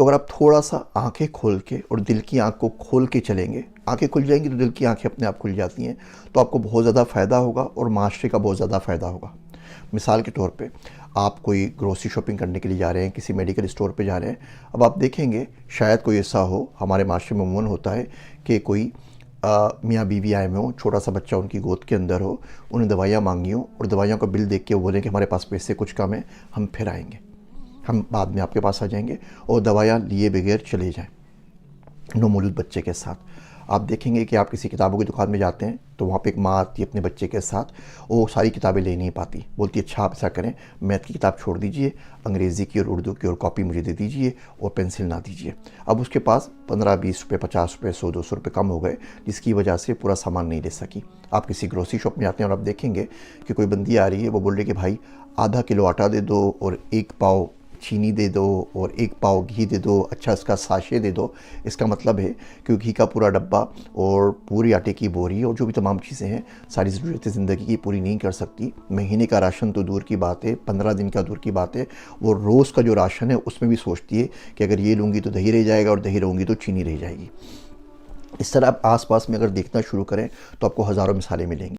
तो अगर आप थोड़ा-सा आँखें खोल के और दिल की आँख को खोल के चलेंगे, आँखें खुल जाएँगी तो दिल की आँखें अपने आप खुल जाती हैं, तो आपको बहुत ज़्यादा फ़ायदा होगा और माशरे का बहुत ज़्यादा फ़ायदा होगा। मिसाल के तौर पे आप कोई ग्रोसरी शॉपिंग करने के लिए जा रहे हैं, किसी मेडिकल स्टोर पे जा रहे हैं, अब आप देखेंगे शायद कोई ऐसा हो, हमारे माशरे में अमूमन होता है कि कोई मियाँ बीवी आए हुए हों, छोटा सा बच्चा उनकी गोद के अंदर हो, उन्हें दवाइयाँ मांगी हों और दवाइयों का बिल देख के वो बोलें कि हमारे पास पैसे कुछ कम है, हम फिर आएंगे, हम बाद में आपके पास आ जाएंगे, और दवाइयाँ लिए बगैर चले जाएं नौमौलूद बच्चे के साथ। आप देखेंगे कि आप किसी किताबों की दुकान में जाते हैं तो वहाँ पे एक माँ आती है अपने बच्चे के साथ, वो सारी किताबें ले नहीं पाती, बोलती है अच्छा आप ऐसा करें, मैथ की किताब छोड़ दीजिए, अंग्रेज़ी की और उर्दू की और कॉपी मुझे दे दीजिए और पेंसिल ना दीजिए। अब उसके पास 15-20 रुपये, 50 रुपये, 100-200 रुपये कम हो गए, जिसकी वजह से पूरा सामान नहीं ले सकी। आप किसी ग्रोसरी शॉप में आते हैं और आप देखेंगे कि कोई बंदी आ रही है, वो बोल रही है कि भाई आधा किलो आटा दे दो और 1 पाव चीनी दे दो और 1 पाव घी दे दो, अच्छा इसका साशे दे दो। इसका मतलब है कि घी का पूरा डब्बा और पूरी आटे की बोरी और जो भी तमाम चीज़ें हैं, सारी ज़रूरतें ज़िंदगी की पूरी नहीं कर सकती। महीने का राशन तो दूर की बात है, 15 दिन का दूर की बात है, वो रोज़ का जो राशन है उसमें भी सोचती है कि अगर ये लूँगी तो दही रह जाएगा और दही लूँगी तो चीनी रह जाएगी। इस तरह आप आस पास में अगर देखना शुरू करें तो आपको हज़ारों मिसालें मिलेंगी।